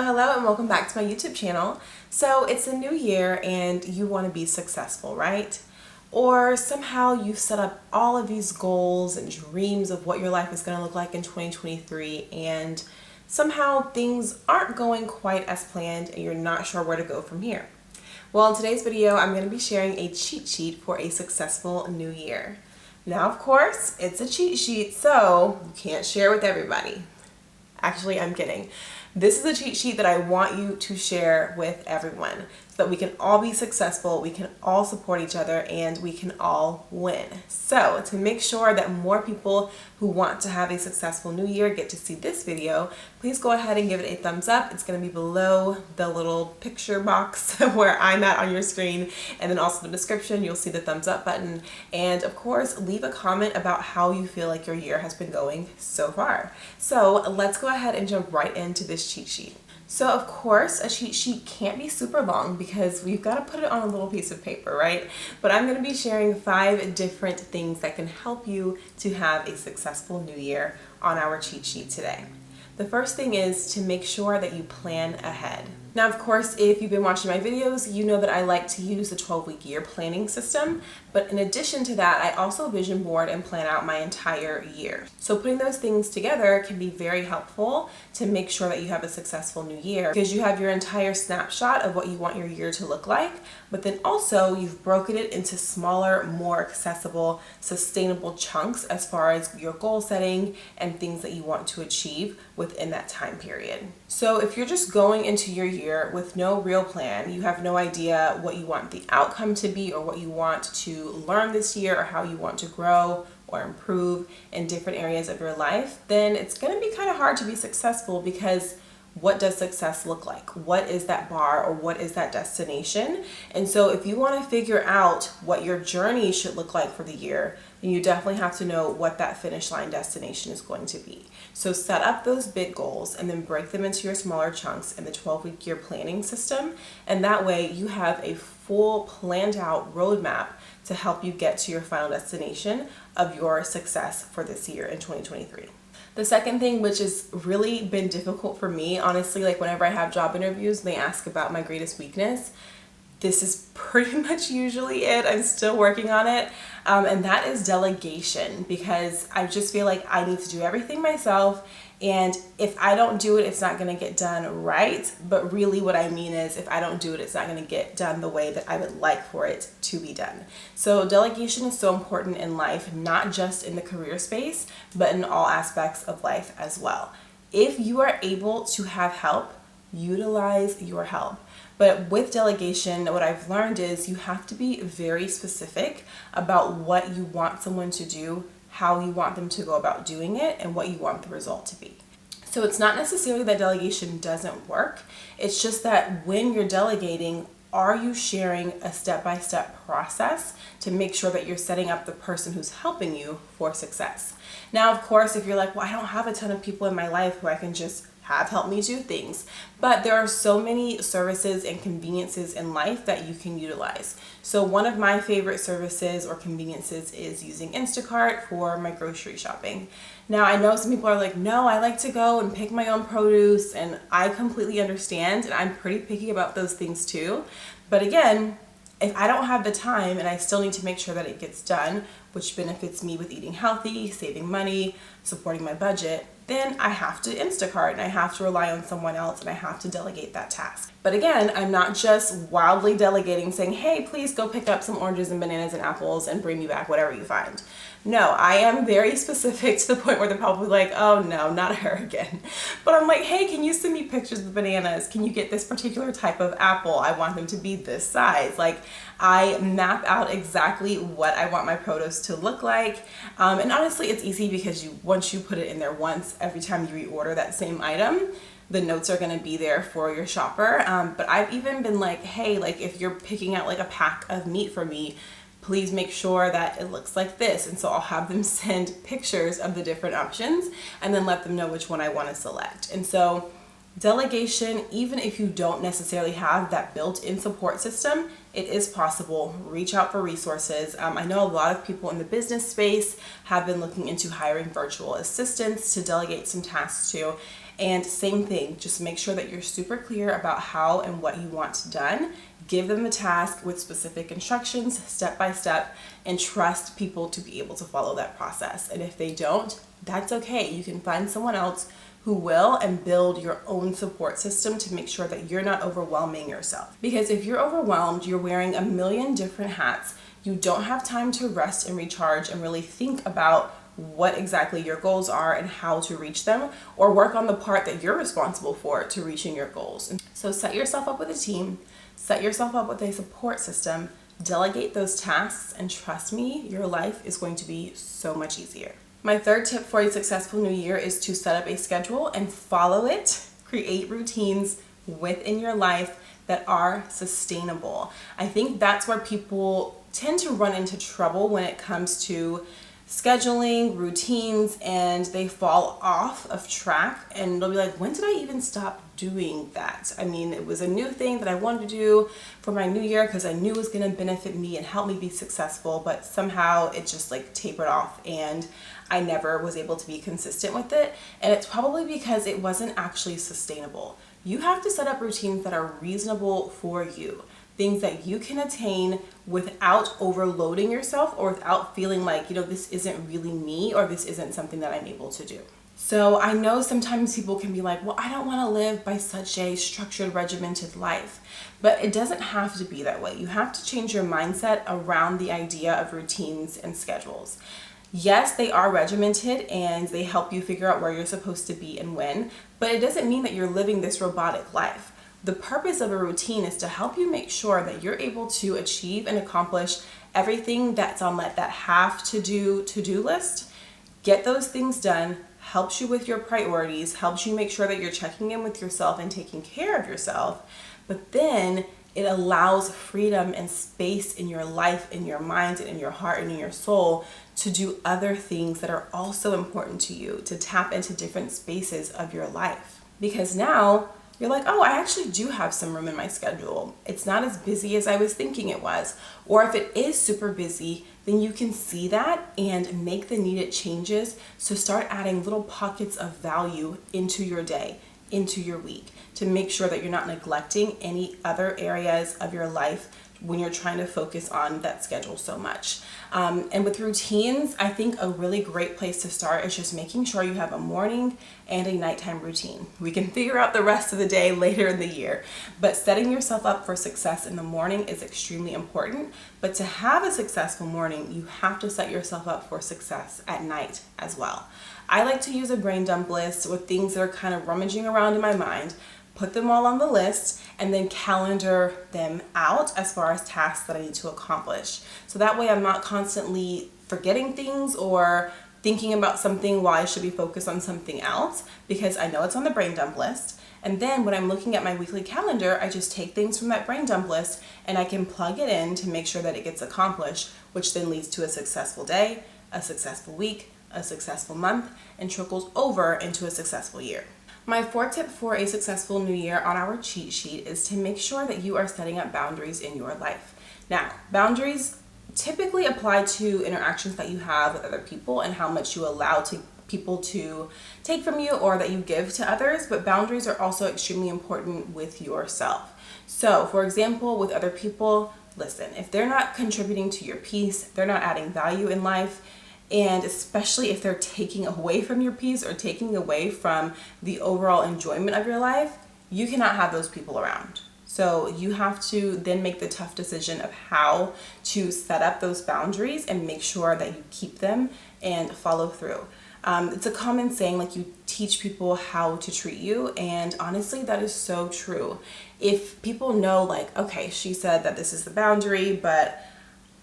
Hello, and welcome back to my YouTube channel. So it's a new year and you want to be successful, right? Or somehow you've set up all of these goals and dreams of what your life is going to look like in 2023, and somehow things aren't going quite as planned and you're not sure where to go from here. Well, in today's video, I'm going to be sharing a cheat sheet for a successful new year. Now, of course, it's a cheat sheet, so you can't share with everybody. Actually, I'm kidding. This is a cheat sheet that I want you to share with everyone so that we can all be successful, we can all support each other, and we can all win. So to make sure that more people who want to have a successful new year get to see this video, please go ahead and give it a thumbs up. It's going to be below the little picture box where I'm at on your screen, and then also in the description you'll see the thumbs up button. And of course, leave a comment about how you feel like your year has been going so far. So let's go ahead and jump right into this cheat sheet. So of course, a cheat sheet can't be super long because we've got to put it on a little piece of paper, right? But I'm going to be sharing 5 different things that can help you to have a successful new year on our cheat sheet today. The first thing is to make sure that you plan ahead. Now, of course, if you've been watching my videos, you know that I like to use the 12-week year planning system. But in addition to that, I also vision board and plan out my entire year. So putting those things together can be very helpful to make sure that you have a successful new year, because you have your entire snapshot of what you want your year to look like, but then also you've broken it into smaller, more accessible, sustainable chunks as far as your goal setting and things that you want to achieve within that time period. So if you're just going into your year with no real plan, you have no idea what you want the outcome to be or what you want to learn this year or how you want to grow or improve in different areas of your life, then it's going to be kind of hard to be successful, because what does success look like? What is that bar, or what is that destination? And so if you want to figure out what your journey should look like for the year, then you definitely have to know what that finish line destination is going to be. So set up those big goals and then break them into your smaller chunks in the 12-week year planning system. And that way you have a full planned out roadmap to help you get to your final destination of your success for this year in 2023. The second thing, which has really been difficult for me, honestly, like whenever I have job interviews, they ask about my greatest weakness. This is pretty much usually it. I'm still working on it. And that is delegation, because I just feel like I need to do everything myself. And if I don't do it, it's not going to get done right. But really what I mean is, if I don't do it, it's not going to get done the way that I would like for it to be done. So delegation is so important in life, not just in the career space, but in all aspects of life as well. If you are able to have help, utilize your help. But with delegation, what I've learned is you have to be very specific about what you want someone to do, how you want them to go about doing it, and what you want the result to be. So it's not necessarily that delegation doesn't work. It's just that when you're delegating, are you sharing a step-by-step process to make sure that you're setting up the person who's helping you for success? Now, of course, if you're like, well, I don't have a ton of people in my life who I can just have help me do things, but there are so many services and conveniences in life that you can utilize. So one of my favorite services or conveniences is using Instacart for my grocery shopping. Now, I know some people are like, no, I like to go and pick my own produce, and I completely understand, and I'm pretty picky about those things too. But again, if I don't have the time and I still need to make sure that it gets done, which benefits me with eating healthy, saving money, supporting my budget, then I have to Instacart and I have to rely on someone else and I have to delegate that task. But again, I'm not just wildly delegating saying, hey, please go pick up some oranges and bananas and apples and bring me back whatever you find. No, I am very specific to the point where they're probably like, oh no, not her again. But I'm like, hey, can you send me pictures of bananas? Can you get this particular type of apple? I want them to be this size. Like, I map out exactly what I want my produce to look like. And honestly, it's easy because once you put it in there once, every time you reorder that same item, the notes are going to be there for your shopper. But I've even been like, hey, like if you're picking out like a pack of meat for me, please make sure that it looks like this. And so I'll have them send pictures of the different options and then let them know which one I want to select. And so delegation, even if you don't necessarily have that built-in support system, it is possible. Reach out for resources. I know a lot of people in the business space have been looking into hiring virtual assistants to delegate some tasks to. And same thing, just make sure that you're super clear about how and what you want done. Give them the task with specific instructions, step by step, and trust people to be able to follow that process. And if they don't, that's okay. You can find someone else who will, and build your own support system to make sure that you're not overwhelming yourself. Because if you're overwhelmed, you're wearing a million different hats. You don't have time to rest and recharge and really think about what exactly your goals are and how to reach them, or work on the part that you're responsible for to reaching your goals. So set yourself up with a team, set yourself up with a support system, delegate those tasks, and trust me, your life is going to be so much easier. My third tip for a successful new year is to set up a schedule and follow it. Create routines within your life that are sustainable. I think that's where people tend to run into trouble when it comes to scheduling, routines, and they fall off of track, and they'll be like, when did I even stop doing that? I mean, it was a new thing that I wanted to do for my new year because I knew it was going to benefit me and help me be successful, but somehow it just like tapered off and I never was able to be consistent with it. And it's probably because it wasn't actually sustainable. You have to set up routines that are reasonable for you. Things that you can attain without overloading yourself, or without feeling like, this isn't really me, or this isn't something that I'm able to do. So I know sometimes people can be like, well, I don't want to live by such a structured, regimented life. But it doesn't have to be that way. You have to change your mindset around the idea of routines and schedules. Yes, they are regimented and they help you figure out where you're supposed to be and when, but it doesn't mean that you're living this robotic life. The purpose of a routine is to help you make sure that you're able to achieve and accomplish everything that's on that have to do to-do list. Get those things done, helps you with your priorities, helps you make sure that you're checking in with yourself and taking care of yourself. But then it allows freedom and space in your life, in your mind, and in your heart, and in your soul to do other things that are also important to you, to tap into different spaces of your life. Because now you're like, oh, I actually do have some room in my schedule. It's not as busy as I was thinking it was. Or if it is super busy, then you can see that and make the needed changes. So start adding little pockets of value into your day, into your week, to make sure that you're not neglecting any other areas of your life when you're trying to focus on that schedule so much. And with routines, I think a really great place to start is just making sure you have a morning and a nighttime routine. We can figure out the rest of the day later in the year, but setting yourself up for success in the morning is extremely important. But to have a successful morning, you have to set yourself up for success at night as well. I like to use a brain dump list with things that are kind of rummaging around in my mind, put them all on the list, and then calendar them out as far as tasks that I need to accomplish. So that way I'm not constantly forgetting things or thinking about something while I should be focused on something else, because I know it's on the brain dump list. And then when I'm looking at my weekly calendar, I just take things from that brain dump list and I can plug it in to make sure that it gets accomplished, which then leads to a successful day, a successful week, a successful month, and trickles over into a successful year. My fourth tip for a successful new year on our cheat sheet is to make sure that you are setting up boundaries in your life. Now, boundaries typically apply to interactions that you have with other people and how much you allow people to take from you or that you give to others, but boundaries are also extremely important with yourself. So, for example, with other people, listen, if they're not contributing to your peace, they're not adding value in life, and especially if they're taking away from your peace or taking away from the overall enjoyment of your life, you cannot have those people around. So you have to then make the tough decision of how to set up those boundaries and make sure that you keep them and follow through. It's a common saying, like, you teach people how to treat you, and honestly, that is so true. If people know, like, okay, she said that this is the boundary, but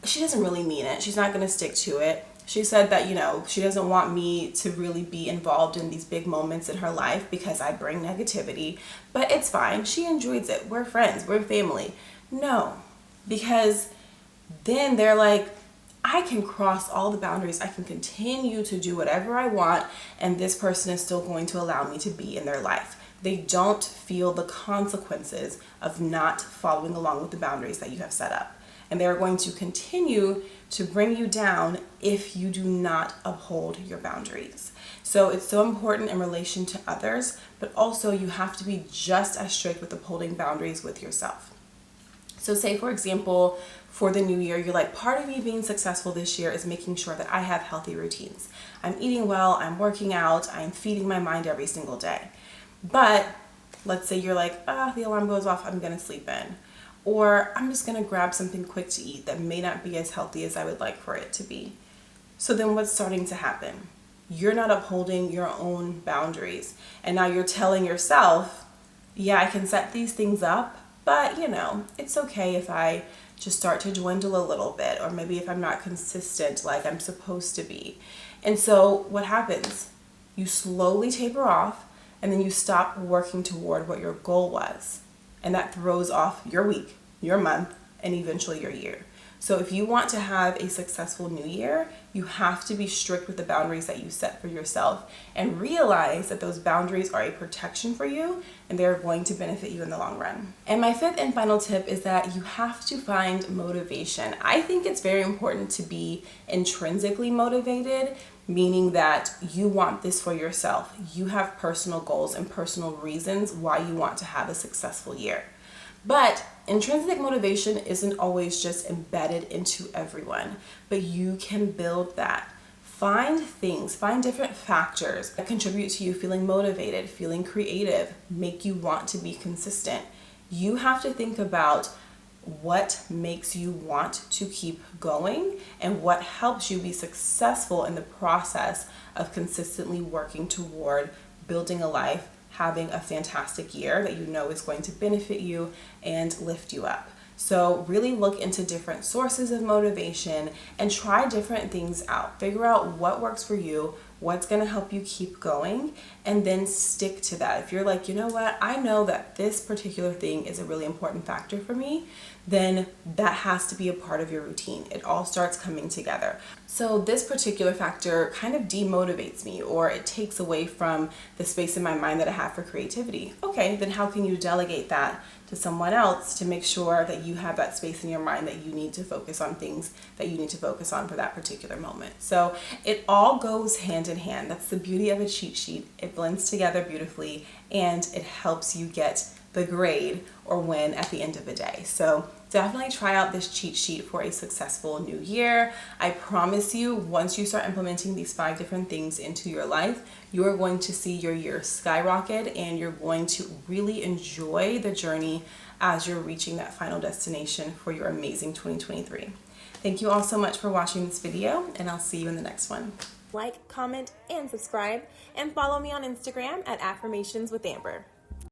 she doesn't really mean it. She's not going to stick to it. She said that, she doesn't want me to really be involved in these big moments in her life because I bring negativity, but it's fine. She enjoys it. We're friends. We're family. No, because then they're like, I can cross all the boundaries. I can continue to do whatever I want, and this person is still going to allow me to be in their life. They don't feel the consequences of not following along with the boundaries that you have set up. And they're going to continue to bring you down if you do not uphold your boundaries. So it's so important in relation to others, but also you have to be just as strict with upholding boundaries with yourself. So say, for example, for the new year, you're like, part of me being successful this year is making sure that I have healthy routines. I'm eating well, I'm working out, I'm feeding my mind every single day. But let's say you're like, the alarm goes off, I'm gonna sleep in. Or I'm just gonna grab something quick to eat that may not be as healthy as I would like for it to be. So then what's starting to happen? You're not upholding your own boundaries. And now you're telling yourself, yeah, I can set these things up, but it's okay if I just start to dwindle a little bit, or maybe if I'm not consistent like I'm supposed to be. And so what happens? You slowly taper off, and then you stop working toward what your goal was. And that throws off your week, your month, and eventually your year. So if you want to have a successful new year, you have to be strict with the boundaries that you set for yourself and realize that those boundaries are a protection for you and they're going to benefit you in the long run. And my fifth and final tip is that you have to find motivation. I think it's very important to be intrinsically motivated, meaning that you want this for yourself. You have personal goals and personal reasons why you want to have a successful year. But intrinsic motivation isn't always just embedded into everyone, but you can build that. Find different factors that contribute to you feeling motivated, feeling creative, make you want to be consistent. You have to think about what makes you want to keep going and what helps you be successful in the process of consistently working toward building a life, having a fantastic year that you know is going to benefit you and lift you up. So really look into different sources of motivation and try different things out. Figure out what works for you, what's going to help you keep going, and then stick to that. If you're like, you know what, I know that this particular thing is a really important factor for me, then that has to be a part of your routine. It all starts coming together. So this particular factor kind of demotivates me, or it takes away from the space in my mind that I have for creativity. Okay, then how can you delegate that to someone else to make sure that you have that space in your mind that you need to focus on things that you need to focus on for that particular moment? So it all goes hand in hand. That's the beauty of a cheat sheet. It blends together beautifully and it helps you get the grade or win at the end of the day. So definitely try out this cheat sheet for a successful new year. I promise you, once you start implementing these 5 different things into your life, you are going to see your year skyrocket and you're going to really enjoy the journey as you're reaching that final destination for your amazing 2023. Thank you all so much for watching this video, and I'll see you in the next one. Like, comment, and subscribe, and follow me on Instagram at Affirmations with Amber.